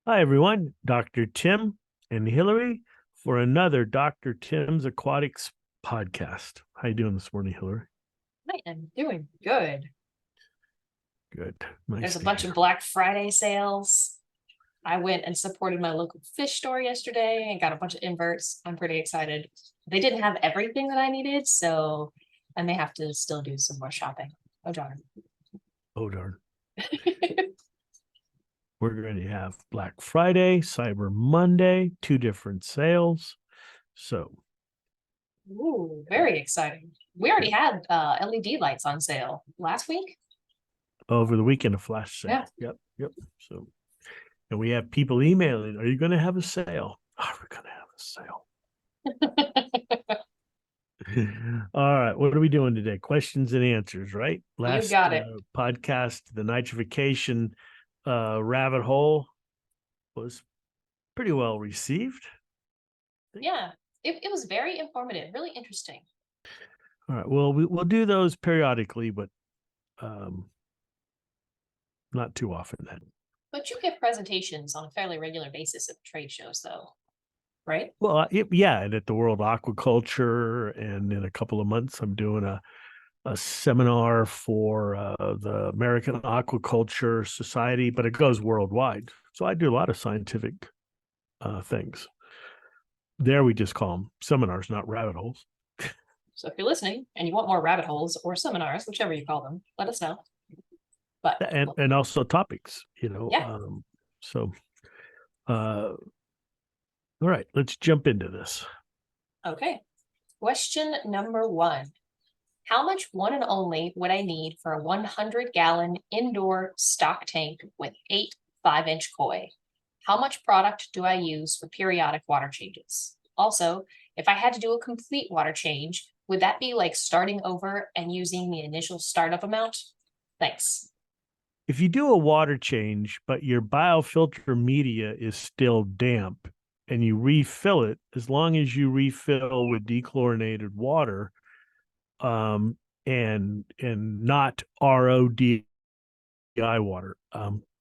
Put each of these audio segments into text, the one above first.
Hi, everyone. Dr. Tim and Hillary for another Dr. Tim's Aquatics podcast. How you doing this morning, Hillary? I am doing good. Good. Nice There's a to bunch of hear. Black Friday sales. I went and supported my local fish store yesterday and got a bunch of inverts. I'm pretty excited. They didn't have everything that I needed, so I may have to still do some more shopping. Oh darn. Oh, darn. We're going to have Black Friday, Cyber Monday, two different sales. So, Ooh, very exciting. We already yep. had LED lights on sale last week. Over the weekend, a flash Yeah. sale. Yep. Yep. So, and we have people emailing, are you going to have a sale? Are we going to have a sale? All right, what are we doing today? Questions and answers, right? You Last got it. podcast, the nitrification rabbit hole was pretty well received. Yeah. It was very informative, really interesting. All right, well, we'll do those periodically, but um, not too often then. But you give presentations on a fairly regular basis at trade shows, though, right? Well, yeah, and at the World Aquaculture, and in a couple of months, I'm doing a seminar for the American Aquaculture Society, but it goes worldwide. So I do a lot of scientific things. There, we just call them seminars, not rabbit holes. So if you're listening and you want more rabbit holes or seminars, whichever you call them, let us know. But And also topics, yeah, So, all right, let's jump into this. okay. Question number one. How much one and only would I need for a 100-gallon indoor stock tank with 8 5-inch koi? How much product do I use for periodic water changes? Also, if I had to do a complete water change, would that be like starting over and using the initial startup amount? Thanks. If you do a water change, but your biofilter media is still damp and you refill it, as long as you refill with dechlorinated water, and not RODI water.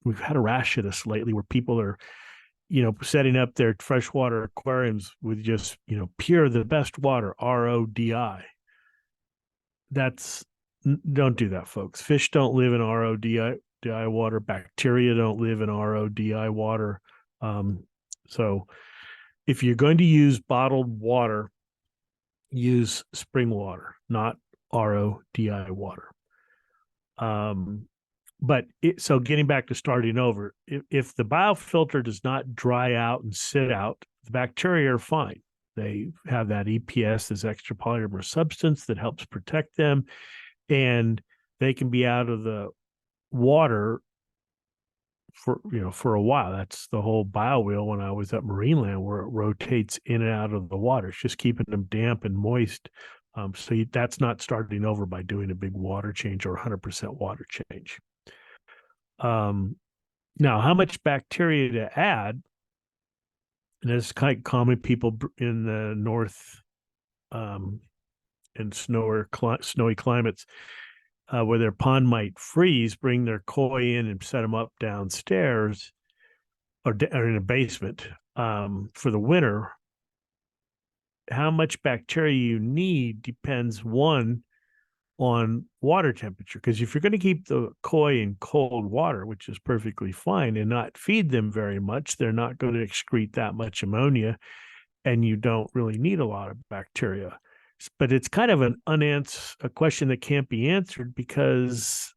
We've had a rash of this lately where people are, setting up their freshwater aquariums with just, pure the best water, RODI. That's Don't do that, folks. Fish don't live in RODI water. Bacteria don't live in RODI water. So if you're going to use bottled water, use spring water, not RODI water. So getting back to starting over, if the biofilter does not dry out and sit out, the bacteria are fine. They have that EPS, this extra polymer substance that helps protect them, and they can be out of the water for a while. That's the whole bio wheel when I was at Marineland, where it rotates in and out of the water. It's just keeping them damp and moist. That's not starting over by doing a big water change or 100% water change. Now, how much bacteria to add? And it's quite common. People in the north, in snowy climates, where their pond might freeze, bring their koi in and set them up downstairs or in a basement for the winter. How much bacteria you need depends, one, on water temperature. Because if you're going to keep the koi in cold water, which is perfectly fine, and not feed them very much, they're not going to excrete that much ammonia, and you don't really need a lot of bacteria. But it's kind of a question that can't be answered, because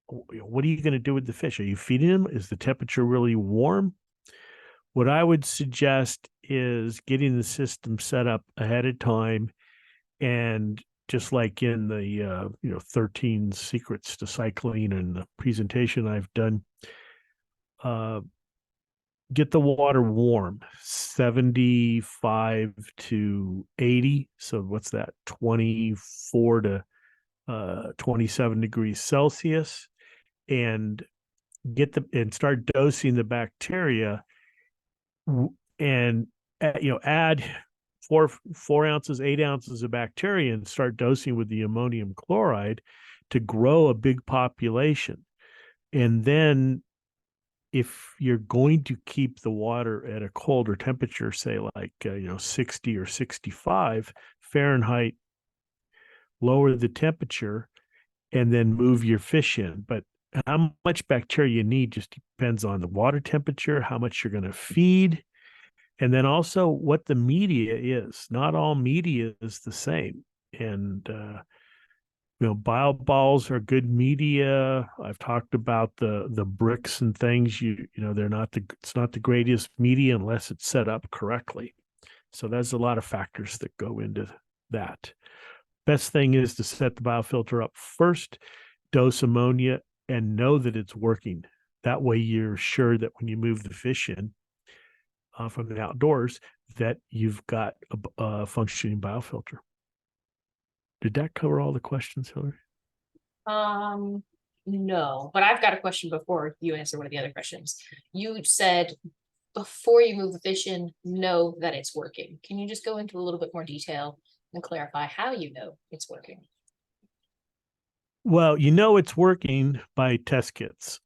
what are you going to do with the fish? Are you feeding them? Is the temperature really warm? What I would suggest is getting the system set up ahead of time, and just like in the 13 secrets to cycling and the presentation I've done, uh, get the water warm, 75 to 80. So what's that? 24 to 27 degrees Celsius, and start dosing the bacteria, and add four ounces, 8 ounces of bacteria, and start dosing with the ammonium chloride to grow a big population. And then if you're going to keep the water at a colder temperature, say like 60 or 65 Fahrenheit, lower the temperature and then move your fish in. But how much bacteria you need just depends on the water temperature, how much you're going to feed, and then also what the media is. Not all media is the same. And bio balls are good media. I've talked about the bricks and things. They're not it's not the greatest media unless it's set up correctly. So there's a lot of factors that go into that. Best thing is to set the biofilter up first, dose ammonia, and know that it's working. That way you're sure that when you move the fish in from the outdoors, that you've got a functioning biofilter. Did that cover all the questions, Hillary? No, but I've got a question before you answer one of the other questions. You said before you move the fish in, know that it's working. Can you just go into a little bit more detail and clarify how you know it's working? Well, it's working by test kits.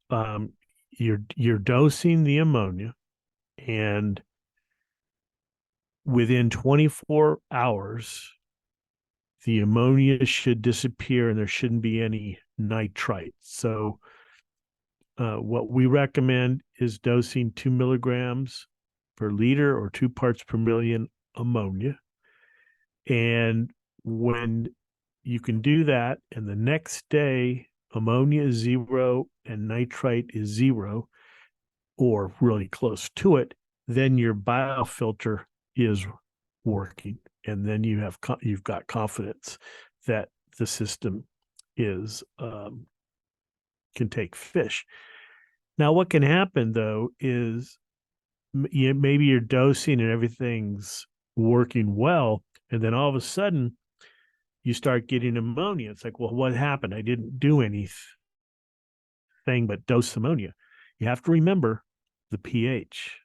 You're dosing the ammonia, and within 24 hours, the ammonia should disappear and there shouldn't be any nitrite. So what we recommend is dosing 2 milligrams per liter or 2 parts per million ammonia. And when you can do that, and the next day ammonia is 0 and nitrite is 0, or really close to it, then your biofilter is working, and then you've got confidence that the system is can take fish. Now, what can happen though is maybe you're dosing and everything's working well, and then all of a sudden you start getting ammonia. It's like, well, what happened? I didn't do anything but dose ammonia. You have to remember the pH.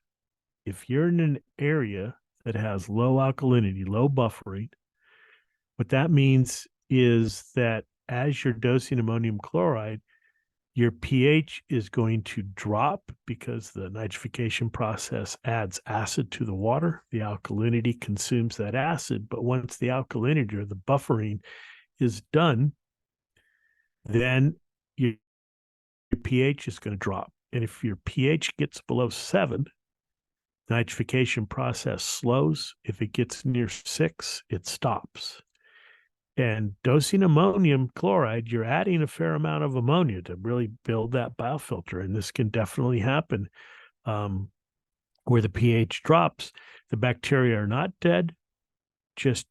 If you're in an area that has low alkalinity, low buffering, what that means is that as you're dosing ammonium chloride, your pH is going to drop because the nitrification process adds acid to the water. The alkalinity consumes that acid, but once the alkalinity or the buffering is done, then your pH is going to drop. And if your pH gets below 7, the nitrification process slows. If it gets near 6, it stops. And dosing ammonium chloride, you're adding a fair amount of ammonia to really build that biofilter. And this can definitely happen where the pH drops. The bacteria are not dead. Just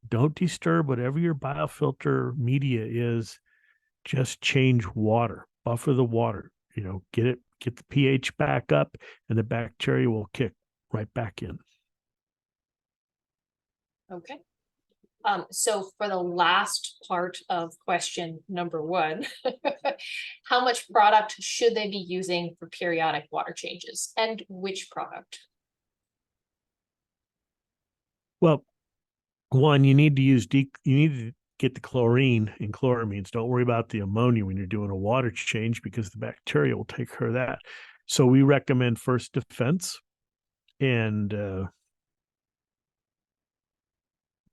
don't disturb whatever your biofilter media is. Just change water, buffer the water, get the pH back up, and the bacteria will kick right back in. Okay. So for the last part of question number 1, how much product should they be using for periodic water changes, and which product? Well, one, you need to get the chlorine and chloramines. Don't worry about the ammonia when you're doing a water change, because the bacteria will take care of that. So we recommend First Defense, and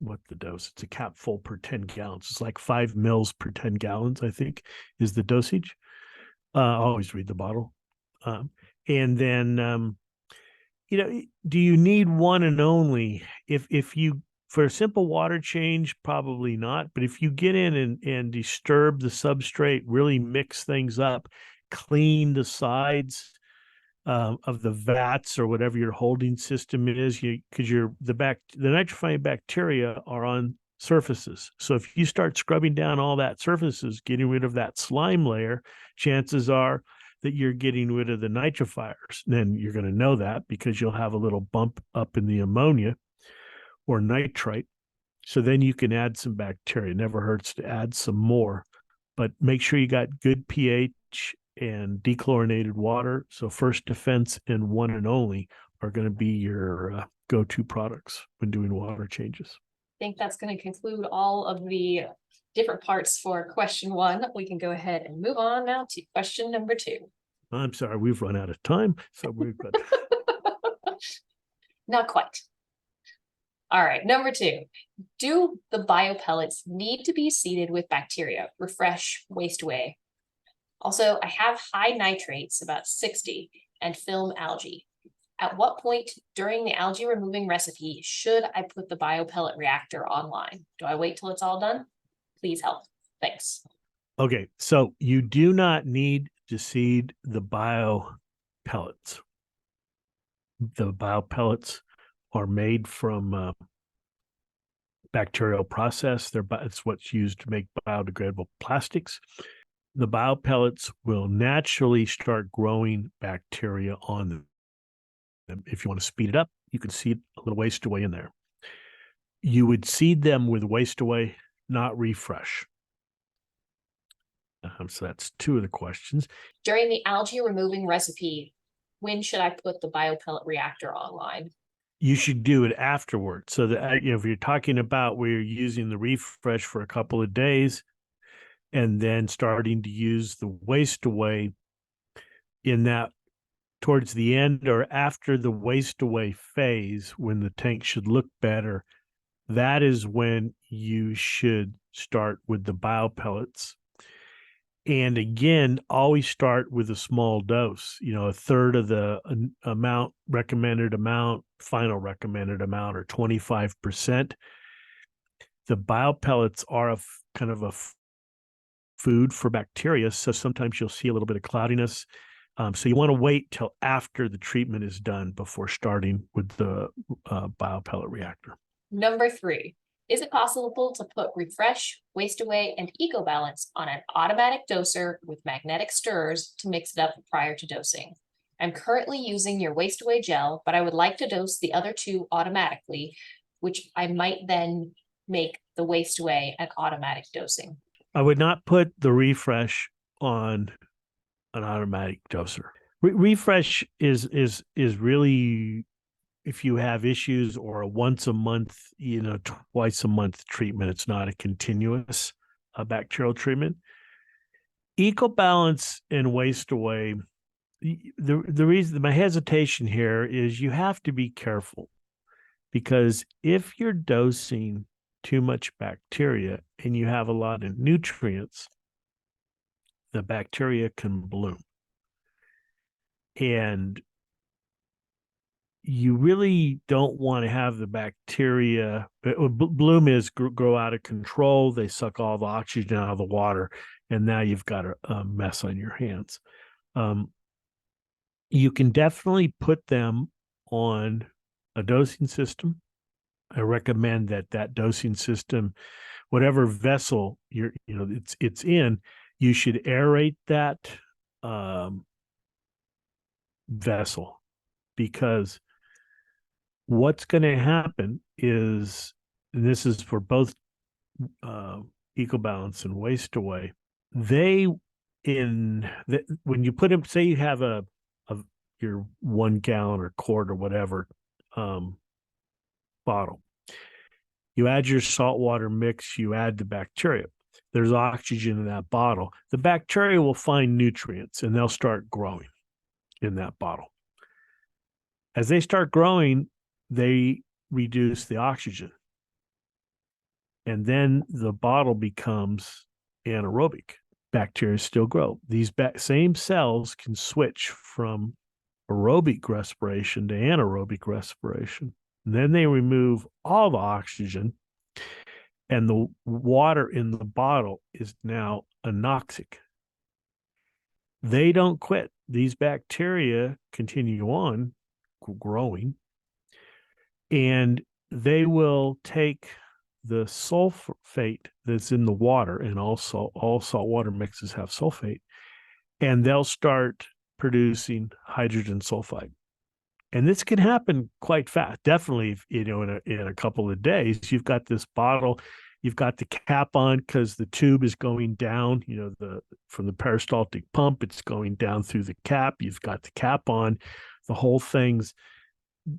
what the dose? It's a capful per 10 gallons. It's like 5 mils per 10 gallons, I think, is the dosage. Always read the bottle. And then, do you need one and only? If you, for a simple water change, probably not. But if you get in and disturb the substrate, really mix things up, clean the sides of the vats or whatever your holding system is, because the nitrifying bacteria are on surfaces. So if you start scrubbing down all that surfaces, getting rid of that slime layer, chances are that you're getting rid of the nitrifiers. Then you're going to know that because you'll have a little bump up in the ammonia or nitrite. So then you can add some bacteria. It never hurts to add some more, but make sure you got good pH and dechlorinated water. So First Defense and One and Only are going to be your go-to products when doing water changes. I think that's going to conclude all of the different parts for question 1. We can go ahead and move on now to question number 2. I'm sorry, we've run out of time. So we've got Not quite. All right, number 2. Do the biopellets need to be seeded with bacteria? Refresh, waste away. Also, I have high nitrates, about 60, and film algae. At what point during the algae removing recipe should I put the biopellet reactor online? Do I wait till it's all done? Please help. Thanks. okay. So you do not need to seed the biopellets. The biopellets are made from bacterial process. It's what's used to make biodegradable plastics. The biopellets will naturally start growing bacteria on them. If you want to speed it up, you can seed a little waste away in there. You would seed them with waste away, not refresh. So that's 2 of the questions. During the algae removing recipe, when should I put the biopellet reactor online? You should do it afterwards. So that if you're talking about where you're using the refresh for a couple of days and then starting to use the waste away in that towards the end or after the waste away phase, when the tank should look better, that is when you should start with the biopellets. And again, always start with a small dose, a third of the recommended amount, final recommended amount, or 25%. The biopellets are kind of a food for bacteria. So sometimes you'll see a little bit of cloudiness. So you want to wait till after the treatment is done before starting with the biopellet reactor. Number 3. Is it possible to put refresh, waste away, and Ecobalance on an automatic doser with magnetic stirrers to mix it up prior to dosing? I'm currently using your waste away gel, but I would like to dose the other 2 automatically, which I might then make the waste away an automatic dosing. I would not put the refresh on an automatic doser. Refresh is really, if you have issues, or a once a month, twice a month treatment. It's not a continuous bacterial treatment. Ecobalance and waste away. The reason, my hesitation here is you have to be careful, because if you're dosing too much bacteria and you have a lot of nutrients, the bacteria can bloom. And you really don't want to have the bacteria bloom is grow out of control. They suck all the oxygen out of the water, and now you've got a mess on your hands. You can definitely put them on a dosing system. I recommend that dosing system, whatever vessel it's in, you should aerate that vessel, because what's going to happen is, and this is for both Ecobalance and waste away, when you put them, say you have your 1 gallon or quart or whatever bottle, you add your saltwater mix, you add the bacteria. There's oxygen in that bottle. The bacteria will find nutrients and they'll start growing in that bottle. As they start growing, they reduce the oxygen. And then the bottle becomes anaerobic. Bacteria still grow. These same cells can switch from aerobic respiration to anaerobic respiration. And then they remove all the oxygen, and the water in the bottle is now anoxic. They don't quit. These bacteria continue on growing, and they will take the sulfate that's in the water, and also all saltwater mixes have sulfate, and they'll start producing hydrogen sulfide. And this can happen quite fast. Definitely, in a couple of days. You've got this bottle, you've got the cap on because the tube is going down, from the peristaltic pump, it's going down through the cap. You've got the cap on. The whole thing's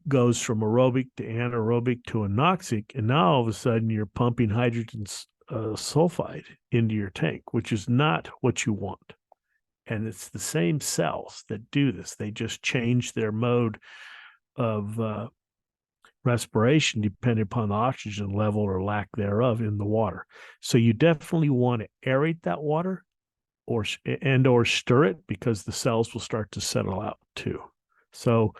goes from aerobic to anaerobic to anoxic, and now all of a sudden you're pumping hydrogen sulfide into your tank, which is not what you want. And it's the same cells that do this. They just change their mode of respiration depending upon the oxygen level or lack thereof in the water. So you definitely want to aerate that water or stir it, because the cells will start to settle out too. So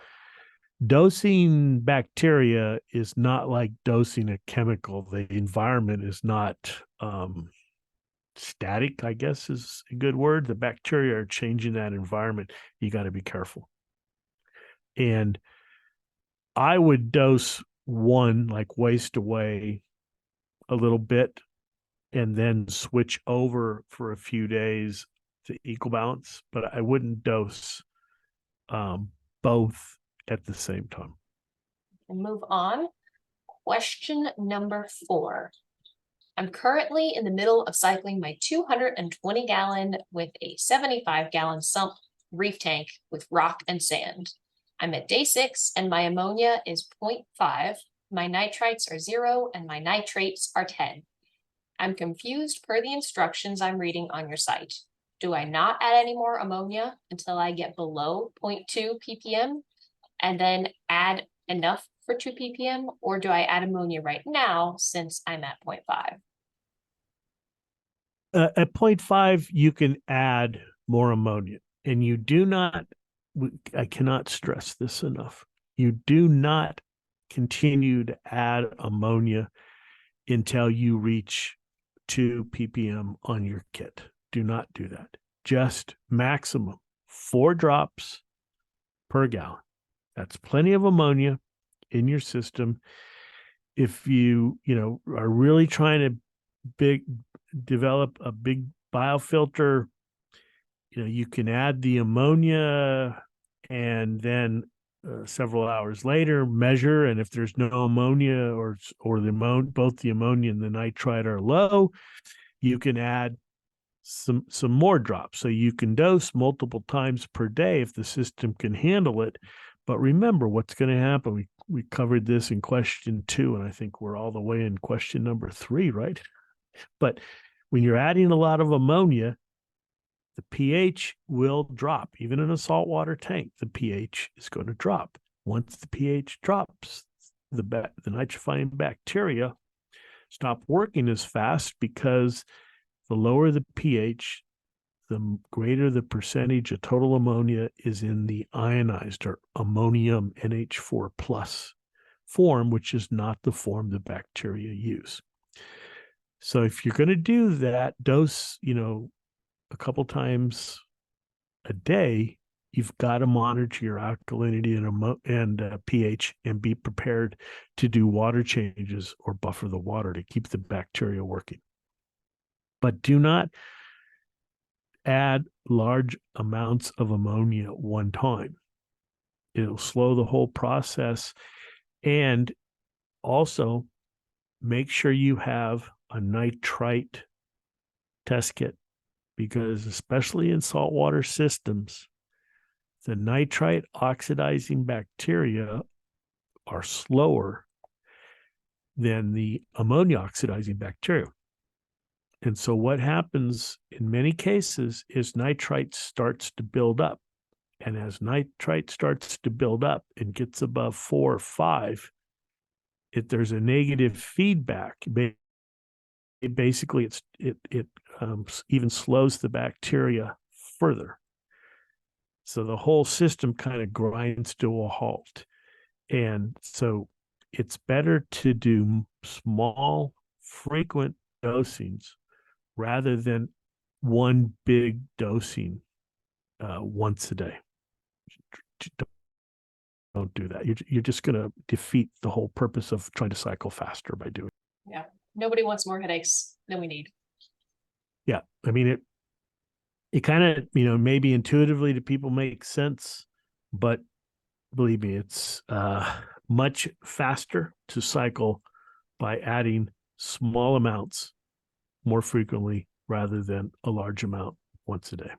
dosing bacteria is not like dosing a chemical. The environment is not static, I guess is a good word. The bacteria are changing that environment. You got to be careful. And I would dose one, like waste away a little bit, and then switch over for a few days to Ecobalance, but I wouldn't dose both at the same time. And move on. Question number 4. I'm currently in the middle of cycling my 220 gallon with a 75 gallon sump reef tank with rock and sand. I'm at day 6 and my ammonia is 0.5. My nitrites are 0 and my nitrates are 10. I'm confused per the instructions I'm reading on your site. Do I not add any more ammonia until I get below 0.2 ppm and then add enough for 2 ppm, or do I add ammonia right now since I'm at 0.5? At 0.5, you can add more ammonia, and you do not, I cannot stress this enough, you do not continue to add ammonia until you reach 2 ppm on your kit. Do not do that. Just maximum 4 drops per gallon. That's plenty of ammonia in your system. If you are really trying to develop a big biofilter, you can add the ammonia and then several hours later measure, and if there's no ammonia or both the ammonia and the nitrite are low, you can add some more drops. So you can dose multiple times per day if the system can handle it. But remember what's going to happen. We covered this in question 2, and I think we're all the way in question number 3, right? But when you're adding a lot of ammonia, the pH will drop. Even in a saltwater tank, the pH is going to drop. Once the pH drops, the nitrifying bacteria stop working as fast, because the lower the pH, the greater the percentage of total ammonia is in the ionized or ammonium NH4 plus form, which is not the form the bacteria use. So if you're going to do that dose, a couple times a day, you've got to monitor your alkalinity and pH, and be prepared to do water changes or buffer the water to keep the bacteria working. But do not add large amounts of ammonia at one time. It'll slow the whole process. And also make sure you have a nitrite test kit, because especially in saltwater systems, the nitrite oxidizing bacteria are slower than the ammonia oxidizing bacteria. And so what happens in many cases is nitrite starts to build up. And as nitrite starts to build up and gets above 4 or 5, if there's a negative feedback, basically it even slows the bacteria further. So the whole system kind of grinds to a halt. And so it's better to do small, frequent dosings rather than one big dosing once a day. Don't do that. You're just going to defeat the whole purpose of trying to cycle faster by doing it. Yeah. Nobody wants more headaches than we need. Yeah. I mean, it kind of, maybe intuitively to people makes sense, but believe me, it's much faster to cycle by adding small amounts more frequently rather than a large amount once a day.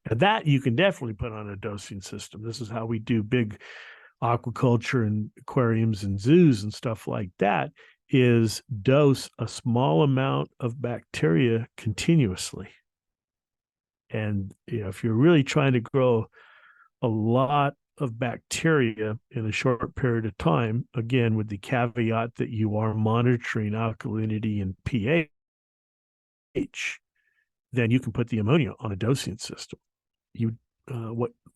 And that you can definitely put on a dosing system. This is how we do big aquaculture and aquariums and zoos and stuff like that, is dose a small amount of bacteria continuously. And if you're really trying to grow a lot of bacteria in a short period of time, again, with the caveat that you are monitoring alkalinity and pH, then you can put the ammonia on a dosing system.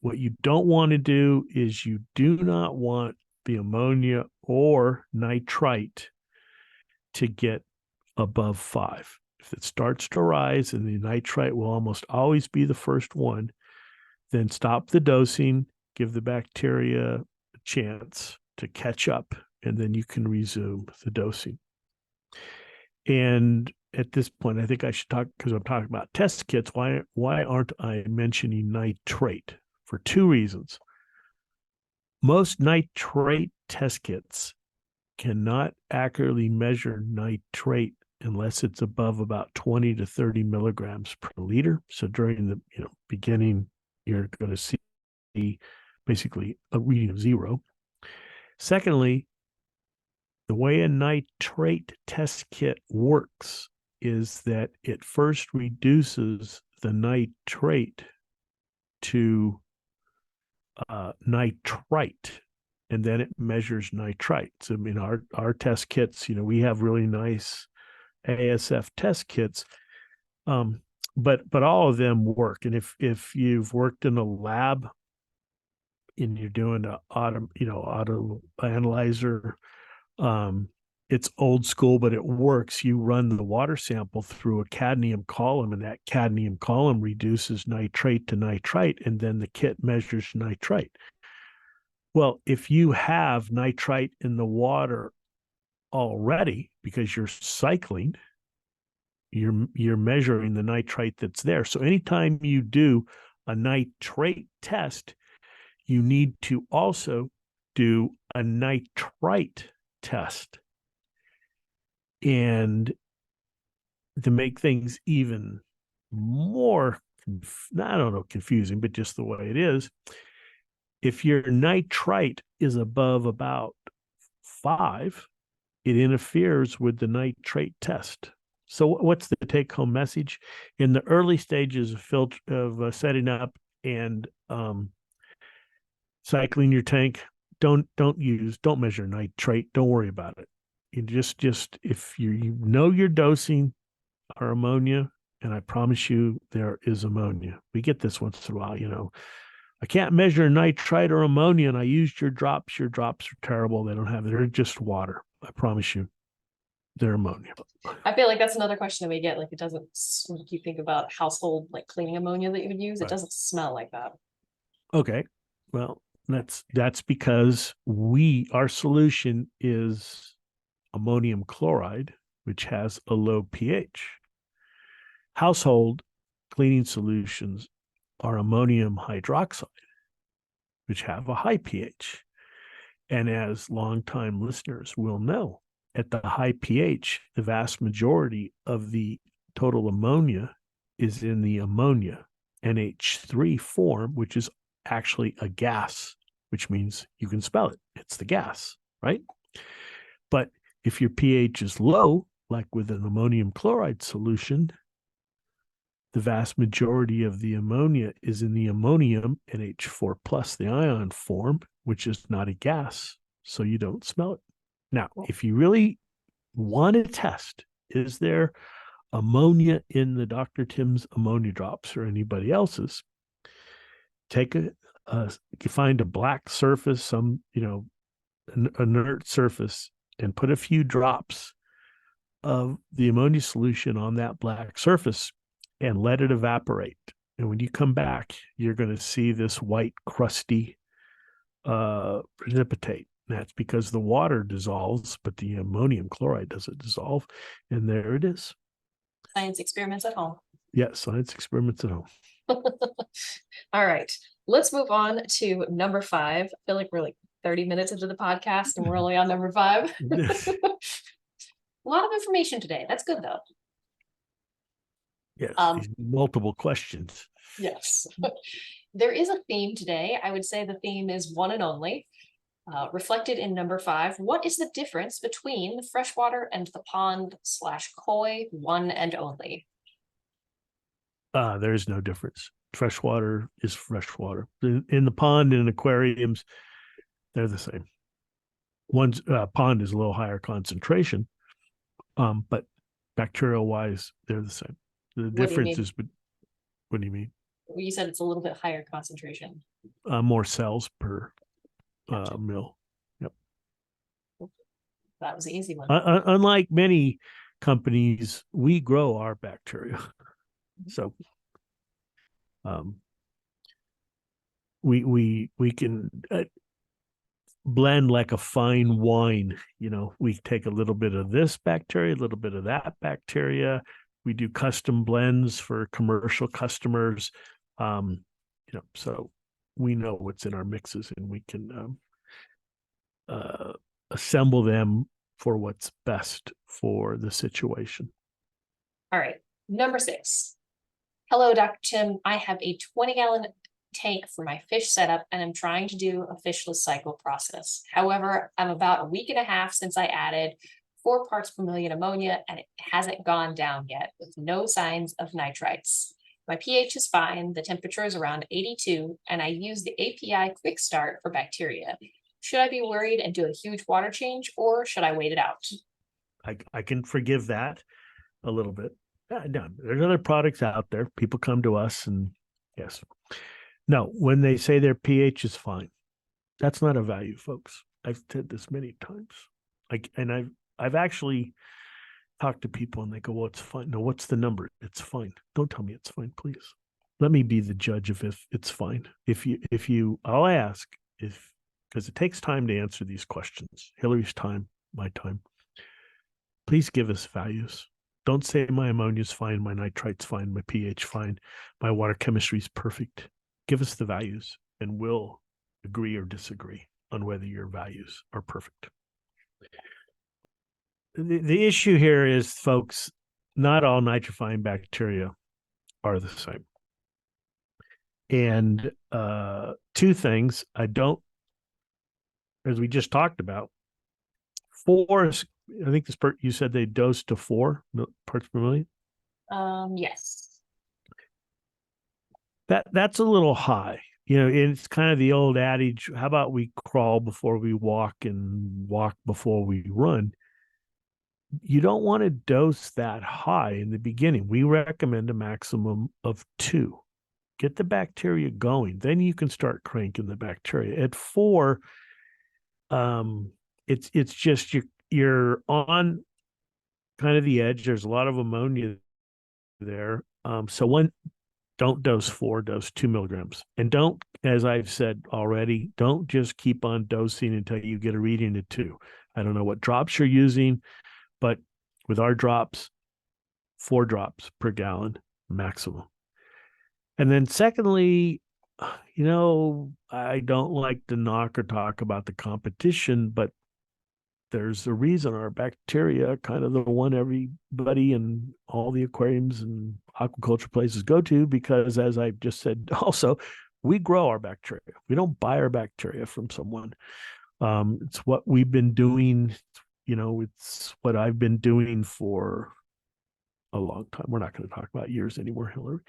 What you don't want to do is you do not want the ammonia or nitrite to get above 5. If it starts to rise, and the nitrite will almost always be the first one, then stop the dosing, give the bacteria a chance to catch up, and then you can resume the dosing. And at this point, I think I should talk, because I'm talking about test kits. Why aren't I mentioning nitrate? For two reasons. Most nitrate test kits cannot accurately measure nitrate unless it's above about 20 to 30 milligrams per liter. So during the beginning, you're going to see basically a reading of 0. Secondly, the way a nitrate test kit works is that it first reduces the nitrate to nitrite, and then it measures nitrite. So, our test kits, we have really nice ASF test kits, but all of them work. And if you've worked in a lab and you're doing an auto analyzer, it's old school, but it works. You run the water sample through a cadmium column, and that cadmium column reduces nitrate to nitrite, and then the kit measures nitrite. Well, if you have nitrite in the water already, because you're cycling, you're measuring the nitrite that's there. So anytime you do a nitrate test, you need to also do a nitrite test. And to make things even more, I don't know, confusing, but just the way it is, if your nitrite is above about 5, it interferes with the nitrate test. So what's the take-home message? In the early stages of setting up and cycling your tank, don't measure nitrate. Don't worry about it. You just if you know you're dosing our ammonia, and I promise you there is ammonia. We get this once in a while, I can't measure nitrite or ammonia, and I used your drops. Your drops are terrible. They don't have it. They're just water. I promise you, they're ammonia. I feel like that's another question that we get. Like, it doesn't, you think about household like cleaning ammonia that you would use, it doesn't smell like that. Okay. Well, that's because our solution is ammonium chloride, which has a low pH. Household cleaning solutions are ammonium hydroxide, which have a high pH. And as longtime listeners will know, at the high pH, the vast majority of the total ammonia is in the ammonia NH3 form, which is actually a gas, which means you can smell it. It's the gas, right? But if your pH is low, like with an ammonium chloride solution, the vast majority of the ammonia is in the ammonium NH4 plus, the ion form, which is not a gas, so you don't smell it. Now, if you really want to test, is there ammonia in the Dr. Tim's ammonia drops or anybody else's? Find a black surface, some an inert surface, and put a few drops of the ammonia solution on that black surface and let it evaporate. And when you come back, you're going to see this white, crusty precipitate. That's because the water dissolves, but the ammonium chloride doesn't dissolve. And there it is. Science experiments at home. Yeah, science experiments at home. All right. Let's move on to number 5. I feel like we're like 30 minutes into the podcast and we're only on number 5. A lot of information today. That's good though. Yes, multiple questions. Yes. There is a theme today. I would say the theme is one and only. Reflected in number 5. What is the difference between the freshwater and the pond/koi one and only? There is no difference. Freshwater is freshwater. In the pond and aquariums, they're the same. One's pond is a little higher concentration, but bacterial wise, they're the same. The What do you difference mean? is, what do you mean? You said it's a little bit higher concentration. More cells per Gotcha. mil. Yep. That was the easy one. Unlike many companies, we grow our bacteria, so we can blend like a fine wine. We take a little bit of this bacteria, a little bit of that bacteria. We do custom blends for commercial customers. So we know what's in our mixes, and we can assemble them for what's best for the situation. All right. Number 6. Hello, Dr. Tim. I have a 20-gallon tank for my fish setup, and I'm trying to do a fishless cycle process. However, I'm about a week and a half since I added 4 parts per million ammonia, and it hasn't gone down yet with no signs of nitrites. My pH is fine, the temperature is around 82, and I use the API Quick Start for bacteria. Should I be worried and do a huge water change, or should I wait it out? I can forgive that a little bit. No, there's other products out there. People come to us, and yes. No, when they say their pH is fine, that's not a value, folks. I've said this many times. I've actually talked to people, and they go, "Well, it's fine." No, what's the number? It's fine. Don't tell me it's fine, please. Let me be the judge of if it's fine. I'll ask because it takes time to answer these questions. Hillary's time, my time. Please give us values. Don't say my ammonia's fine, my nitrite's fine, my pH fine, my water chemistry is perfect. Give us the values, and we'll agree or disagree on whether your values are perfect. The issue here is, folks, not all nitrifying bacteria are the same. And 2 things, as we just talked about, 4, I think you said they dosed to 4 parts per million. Yes. That's a little high. It's kind of the old adage, how about we crawl before we walk and walk before we run? You don't want to dose that high in the beginning. We recommend a maximum of 2. Get the bacteria going. Then you can start cranking the bacteria. At 4, it's just you're on kind of the edge. There's a lot of ammonia there. So don't dose 4, dose 2 milligrams. And don't, as I've said already, don't just keep on dosing until you get a reading of 2. I don't know what drops you're using, but with our drops, 4 drops per gallon maximum. And then secondly, I don't like to knock or talk about the competition, but there's a reason our bacteria are kind of the one everybody in all the aquariums and aquaculture places go to, because as I just said, also, we grow our bacteria. We don't buy our bacteria from someone. It's what we've been doing. It's what I've been doing for a long time. We're not going to talk about years anymore, Hillary.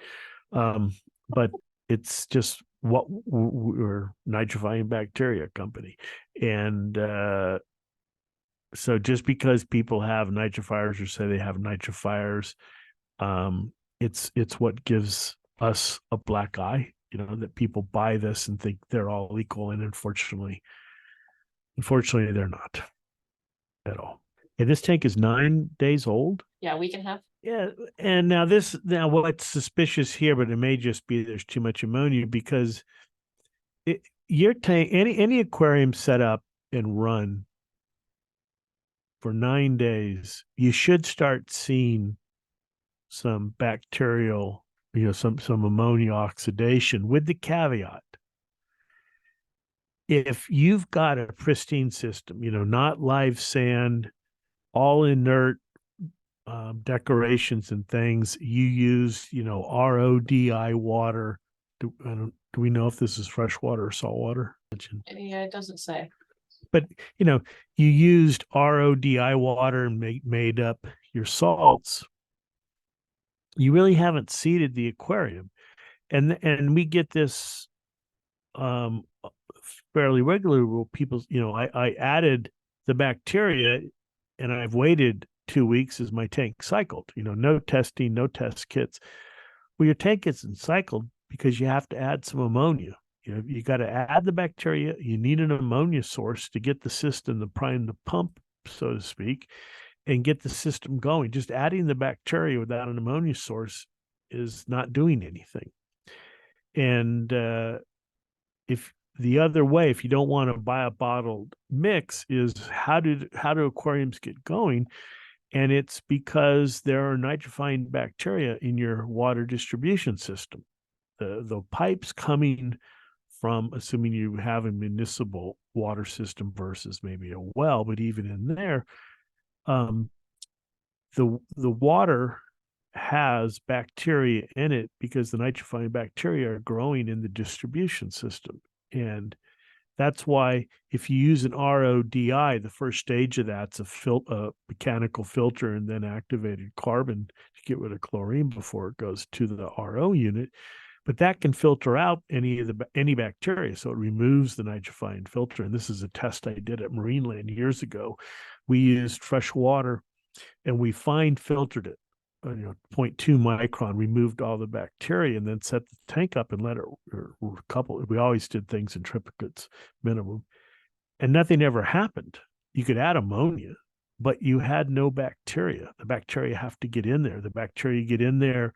But it's just what we're nitrifying bacteria company. And so just because people have nitrifiers or say they have nitrifiers, it's what gives us a black eye, that people buy this and think they're all equal. And unfortunately, they're not at all. And this tank is 9 days old. Yeah, we can have. Yeah. And now what's suspicious here, but it may just be there's too much ammonia, because your tank, any aquarium set up and run for 9 days, you should start seeing some bacterial, some ammonia oxidation, with the caveat, if you've got a pristine system, not live sand, all inert decorations and things, you use, RODI water. Do we know if this is fresh water or salt water? Yeah, it doesn't say. But, you used RODI water and made up your salts. you really haven't seeded the aquarium. And we get this um fairly regularly where people, I added the bacteria and I've waited 2 weeks as my tank cycled, no testing, no test kits. Well, your tank isn't cycled because you have to add some ammonia. You got to add the bacteria. You need an ammonia source to get the system to prime the pump, so to speak, and get the system going. Just adding the bacteria without an ammonia source is not doing anything. And if the other way, if you don't want to buy a bottled mix, is how do aquariums get going? And it's because there are nitrifying bacteria in your water distribution system. The pipes coming from, assuming you have a municipal water system versus maybe a well, but even in there, the water has bacteria in it because the nitrifying bacteria are growing in the distribution system. And that's why if you use an RODI, the first stage of that's a mechanical filter and then activated carbon to get rid of chlorine before it goes to the RO unit. But that can filter out any bacteria, so it removes the nitrifying filter. And this is a test I did at Marineland years ago. We used fresh water and we fine filtered it, 0.2 micron, removed all the bacteria, and then set the tank up and let it couple. We always did things in triplicates minimum, and nothing ever happened. You could add ammonia, but you had no bacteria. The bacteria have to get in there. The bacteria get in there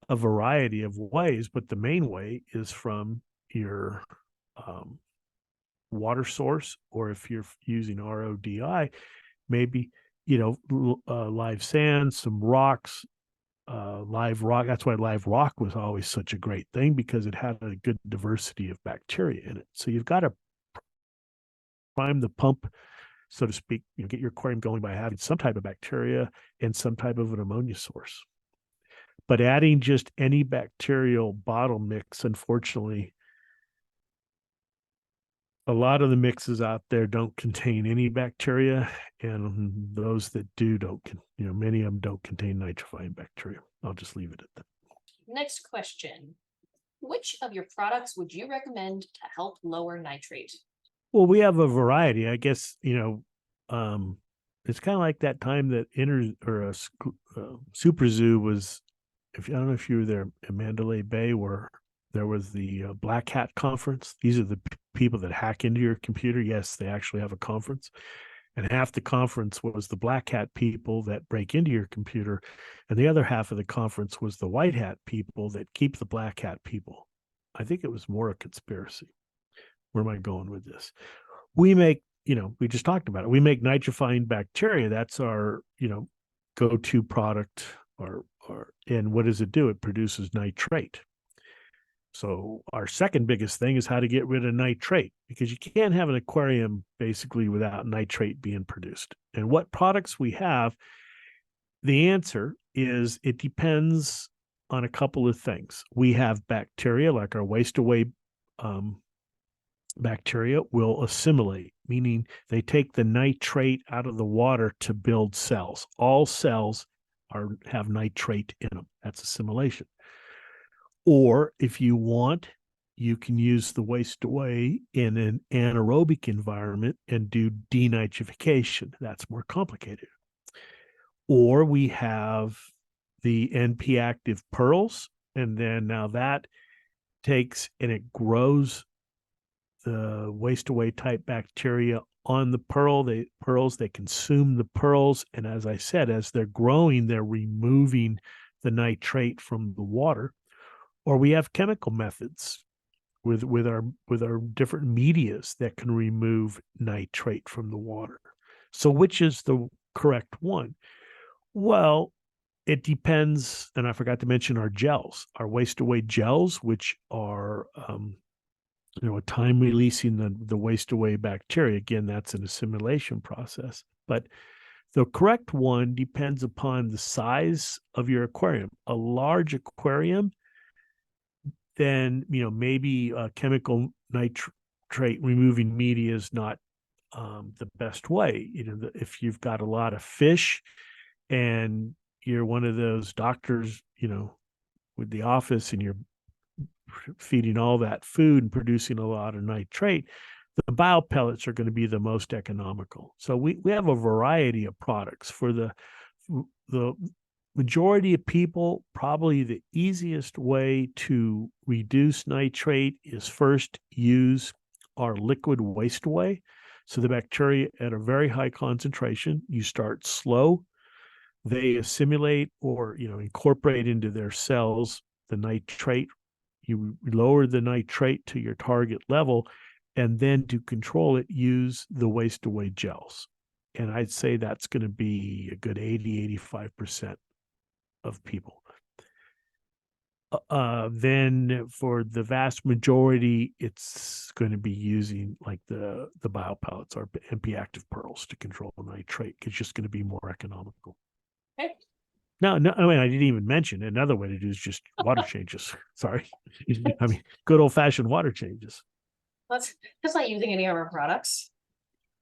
a variety of ways, but the main way is from your water source, or if you're using RODI, maybe live sand, some rocks, live rock. That's why live rock was always such a great thing, because it had a good diversity of bacteria in it. So you've got to prime the pump, so to speak, get your aquarium going by having some type of bacteria and some type of an ammonia source. But adding just any bacterial bottle mix, unfortunately, a lot of the mixes out there don't contain any bacteria, and those that do don't, many of them don't contain nitrifying bacteria. I'll just leave it at that. Next question. Which of your products would you recommend to help lower nitrate? Well, we have a variety, I guess. It's kind of like that time that Super Zoo was. I don't know if you were there in Mandalay Bay, where there was the Black Hat conference. These are the people that hack into your computer. Yes, they actually have a conference. And half the conference was the Black Hat people that break into your computer. And the other half of the conference was the White Hat people that keep the Black Hat people. I think it was more a conspiracy. Where am I going with this? We make, we just talked about it. We make nitrifying bacteria. That's our, go-to product. And what does it do? It produces nitrate. So our second biggest thing is how to get rid of nitrate, because you can't have an aquarium basically without nitrate being produced. And what products we have, the answer is it depends on a couple of things. We have bacteria, like our waste away bacteria will assimilate, meaning they take the nitrate out of the water to build cells. All cells have nitrate in them. That's assimilation. Or if you want, you can use the waste away in an anaerobic environment and do denitrification. That's more complicated. Or we have the NP active pearls, and then now that takes and it grows the waste away type bacteria on the pearls. They consume the pearls, and as I said, as they're growing, they're removing the nitrate from the water. Or we have chemical methods with our different medias that can remove nitrate from the water. So which is the correct one? Well, it depends. And I forgot to mention our gels, our waste away gels, which are a time releasing the waste away bacteria. Again, that's an assimilation process. But the correct one depends upon the size of your aquarium. A large aquarium, then maybe chemical nitrate removing media is not the best way. If you've got a lot of fish and you're one of those doctors, with the office, and you're feeding all that food and producing a lot of nitrate, the biopellets are going to be the most economical. So we have a variety of products for the majority of people. Probably the easiest way to reduce nitrate is first use our liquid waste away. So the bacteria at a very high concentration, you start slow. They assimilate or incorporate into their cells the nitrate. You lower the nitrate to your target level, and then to control it, use the waste away gels. And I'd say that's going to be a good 80-85% of people. Then for the vast majority, it's going to be using like the biopellets or MP active pearls to control nitrate. It's just going to be more economical. Okay. No, I mean, I didn't even mention another way to do is just water changes. Sorry. I mean, good old fashioned water changes. That's not using any of our products.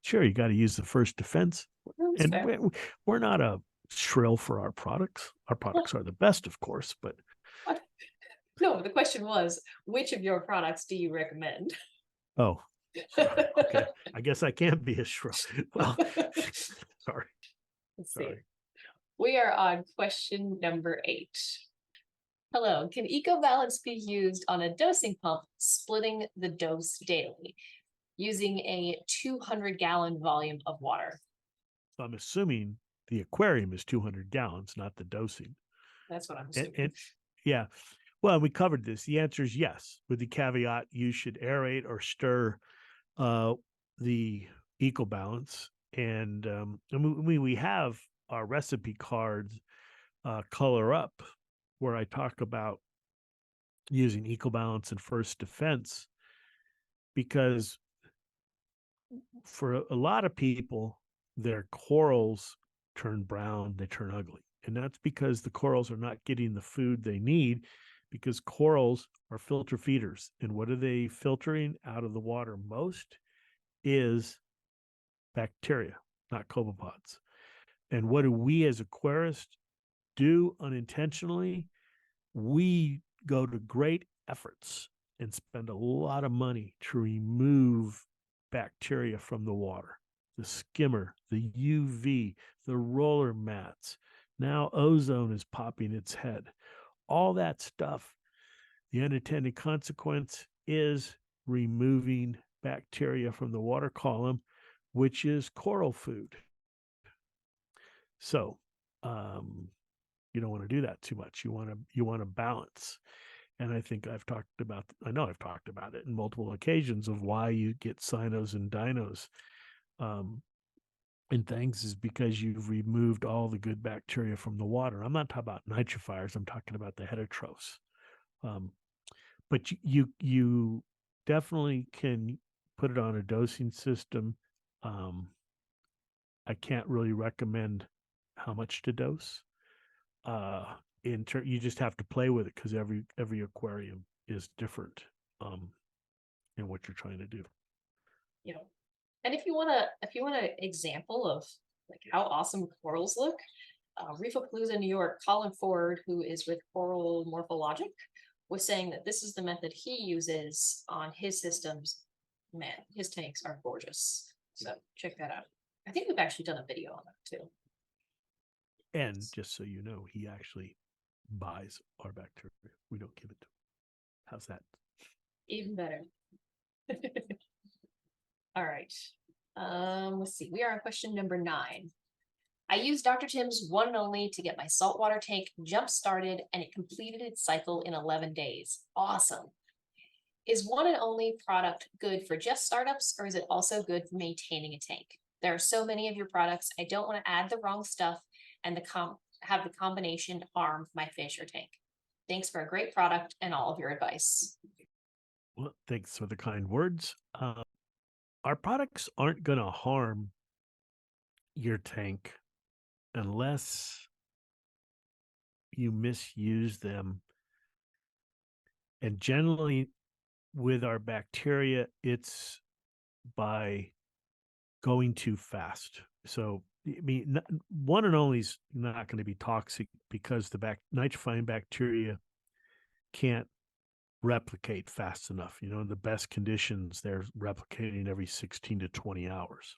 Sure, you got to use the first defense. That's And fair. we're not a shrill for our products. Our products are the best, of course, but What? No, the question was, which of your products do you recommend? oh, okay. I guess I can't be a shrill. Well, sorry. Let's see. Sorry. We are on question number 8. Hello, can Ecobalance be used on a dosing pump, splitting the dose daily, using a 200-gallon volume of water? So I'm assuming the aquarium is 200 gallons, not the dosing. That's what I'm assuming. And yeah, well, we covered this. The answer is yes, with the caveat you should aerate or stir the Ecobalance. And we have our recipe cards color up where I talk about using Ecobalance and first defense, because for a lot of people, their corals turn brown, they turn ugly. And that's because the corals are not getting the food they need, because corals are filter feeders. And what are they filtering out of the water most is bacteria, not copepods. And what do we as aquarists do unintentionally? We go to great efforts and spend a lot of money to remove bacteria from the water. The skimmer, the UV, the roller mats. Now ozone is popping its head. All that stuff, the unintended consequence is removing bacteria from the water column, which is coral food. So you don't want to do that too much. You want to balance. And I know I've talked about it in multiple occasions of why you get cynos and dinos and things, is because you've removed all the good bacteria from the water. I'm not talking about nitrifiers. I'm talking about the heterotrophs. But you definitely can put it on a dosing system. I can't really recommend how much to dose. You just have to play with it, because every aquarium is different in what you're trying to do. And if you want an example of like how awesome corals look, Reefapalooza New York, Colin Ford, who is with Coral Morphologic, was saying that this is the method he uses on his systems. Man, his tanks are gorgeous. So check that out. I think we've actually done a video on that too. And just so you know, he actually buys our bacteria. We don't give it to him. How's that? Even better. All right. Let's see. We are on question number 9. I used Dr. Tim's One and Only to get my saltwater tank jump started, and it completed its cycle in 11 days. Awesome. Is One and Only product good for just startups, or is it also good for maintaining a tank? There are so many of your products. I don't want to add the wrong stuff and have the combination harm my fish or tank. Thanks for a great product and all of your advice. Well, thanks for the kind words. Our products aren't going to harm your tank unless you misuse them. And generally, with our bacteria, it's by going too fast. So I mean, one and only is not going to be toxic because the nitrifying bacteria can't replicate fast enough. You know, in the best conditions, they're replicating every 16 to 20 hours.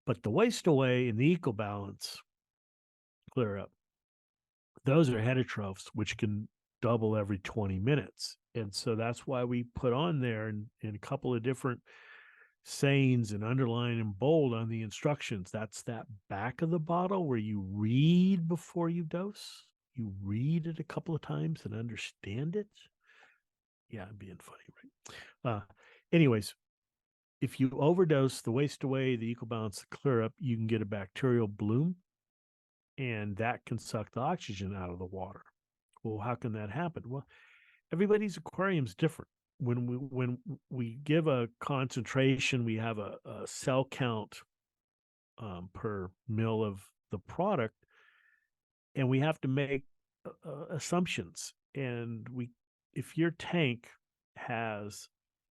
But the waste away and the Ecobalance clear up, those are heterotrophs, which can double every 20 minutes. And so that's why we put on there in a couple of different sayings and underline and bold on the instructions. That's that back of the bottle where you read before you dose. You read it a couple of times and understand it. Yeah, I'm being funny, right? Anyways, if you overdose the waste away, the Ecobalance, the clear up, you can get a bacterial bloom, and that can suck the oxygen out of the water. Well, how can that happen? Well, everybody's aquarium is different. When we give a concentration, we have a cell count per mil of the product, and we have to make assumptions. And if your tank has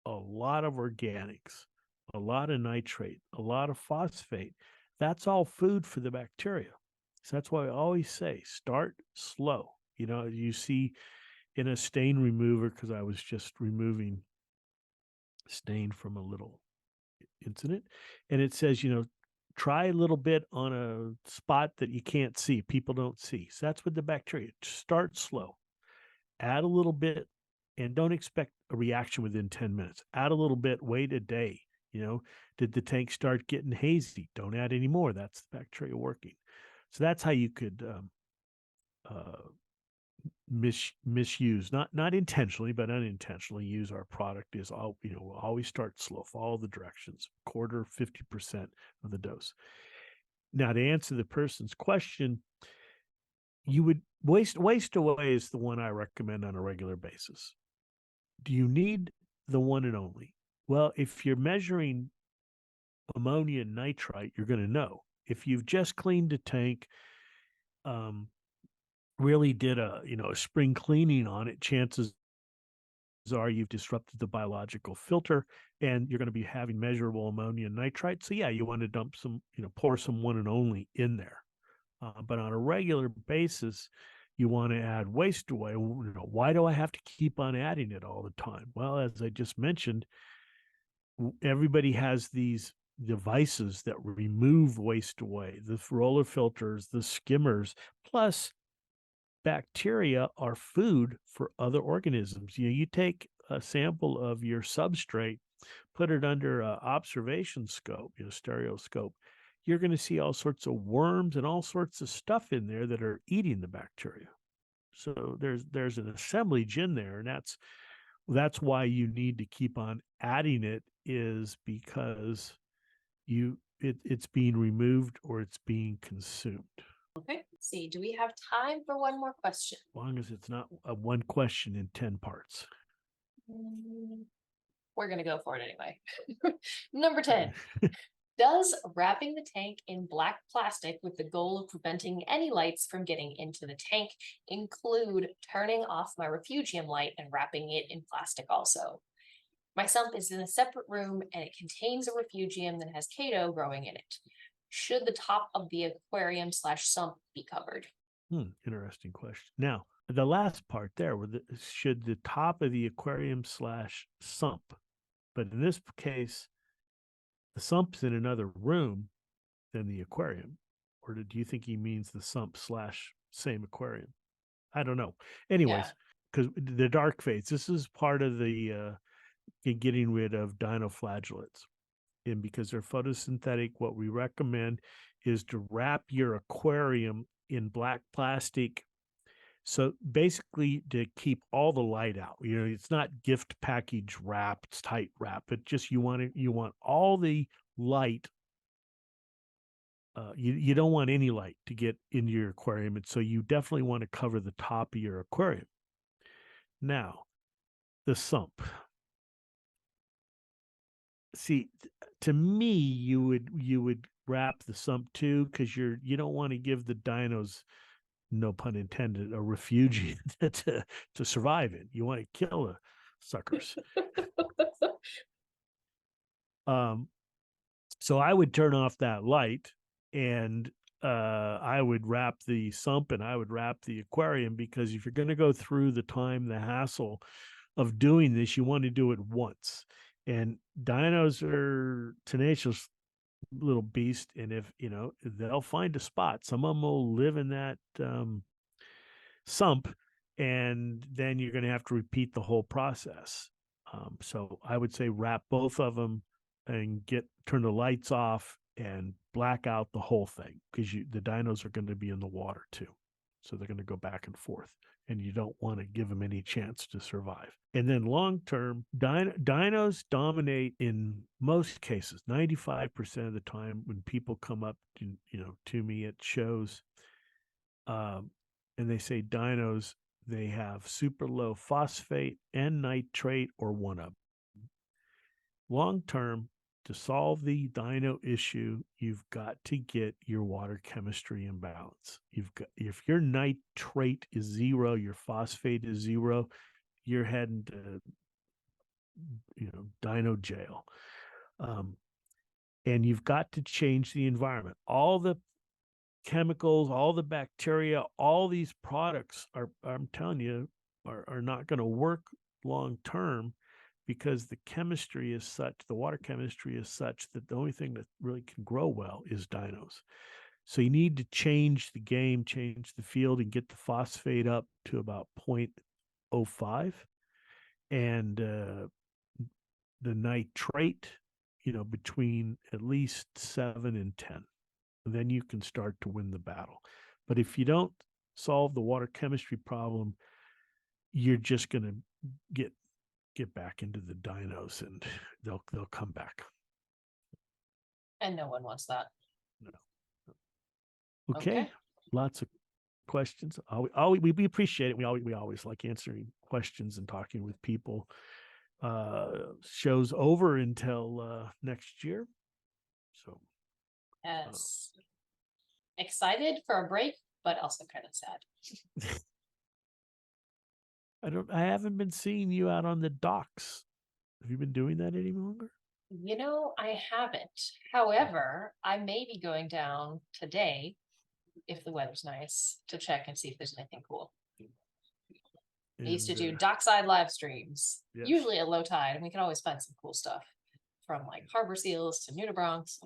a lot of organics, a lot of nitrate, a lot of phosphate, that's all food for the bacteria. So that's why I always say start slow. You know, you see in a stain remover, because I was just removing stain from a little incident, and it says, you know, try a little bit on a spot that you can't see, people don't see. So that's with the bacteria. Start slow, add a little bit, and don't expect a reaction within 10 minutes. Add a little bit, wait a day. You know, did the tank start getting hazy? Don't add any more. That's the bacteria working. So that's how you could misuse, not intentionally, but unintentionally use our product. Is all, you know, we'll always start slow, follow the directions, quarter, 50% of the dose. Now, to answer the person's question, you would waste away is the one I recommend on a regular basis. Do you need the one and only? Well, if you're measuring ammonia and nitrite, you're going to know. If you've just cleaned a tank, really did a spring cleaning on it, chances are you've disrupted the biological filter and you're going to be having measurable ammonia and nitrite. So yeah, you want to dump some, pour some one and only in there. But on a regular basis, you want to add waste away. Why do I have to keep on adding it all the time? Well, as I just mentioned, everybody has these devices that remove waste away, the roller filters, the skimmers, plus bacteria are food for other organisms. You take a sample of your substrate, put it under an observation scope, stereoscope, you're going to see all sorts of worms and all sorts of stuff in there that are eating the bacteria. So there's an assemblage in there, and that's why you need to keep on adding it, is because it's being removed or it's being consumed. Okay, let's see. Do we have time for one more question? As long as it's not a one question in 10 parts. We're going to go for it anyway. Number 10. Does wrapping the tank in black plastic with the goal of preventing any lights from getting into the tank include turning off my refugium light and wrapping it in plastic also? My sump is in a separate room and it contains a refugium that has chaeto growing in it. Should the top of the aquarium / sump be covered? Interesting question. Now, the last part there, should the top of the aquarium / sump, but in this case, the sump's in another room than the aquarium. Or do you think he means the sump / same aquarium? I don't know. Anyways, because the dark phase, this is part of the getting rid of dinoflagellates. And because they're photosynthetic, what we recommend is to wrap your aquarium in black plastic. So basically to keep all the light out. It's not gift package wrap, it's tight wrap, but just you want all the light. You don't want any light to get into your aquarium. And so you definitely want to cover the top of your aquarium. Now, the sump. See, to me, you would wrap the sump too, because you don't want to give the dinos, no pun intended, a refugium to survive in. You want to kill the suckers. So I would turn off that light And I would wrap the sump and I would wrap the aquarium, because if you're going to go through the time, the hassle of doing this, you want to do it once. And dinos are tenacious little beast, and if they'll find a spot. Some of them will live in that sump, and then you're going to have to repeat the whole process. So I would say wrap both of them and turn the lights off and black out the whole thing, because the dinos are going to be in the water too. So they're going to go back and forth, and you don't want to give them any chance to survive. And then long term, dinos dominate in most cases, 95% of the time when people come up to me at shows, and they say dinos, they have super low phosphate and nitrate, or one of them. Long term, to solve the dino issue, you've got to get your water chemistry in balance. If your nitrate is 0, your phosphate is 0, you're heading to dino jail. And you've got to change the environment. All the chemicals, all the bacteria, all these products I'm telling you, are not going to work long term, because the chemistry is such, the water chemistry is such, that the only thing that really can grow well is dinos. So you need to change the game, change the field, and get the phosphate up to about 0.05, and the nitrate, between at least 7 and 10. And then you can start to win the battle. But if you don't solve the water chemistry problem, you're just going to get back into the dinos, and they'll come back. And no one wants that. No. Okay. Lots of questions. We appreciate it. We always like answering questions and talking with people. Show's over until next year. So yes, excited for a break, but also kind of sad. I haven't been seeing you out on the docks. Have you been doing that any longer? I haven't. However, I may be going down today, if the weather's nice, to check and see if there's anything cool. I used to do dockside live streams, usually at low tide, and we can always find some cool stuff, from like harbor seals to nudibranchs.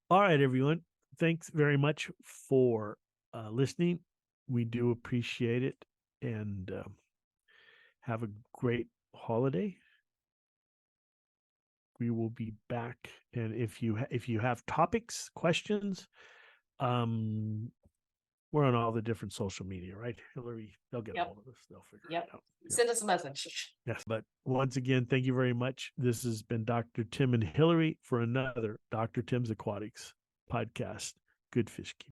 All right, everyone. Thanks very much for listening. We do appreciate it, and have a great holiday. We will be back, and if you have topics, questions, we're on all the different social media, right, Hillary? They'll get a hold of us. They'll figure it out. Send us a message. Yes, but once again, thank you very much. This has been Dr. Tim and Hillary for another Dr. Tim's Aquatics podcast. Good fish keep.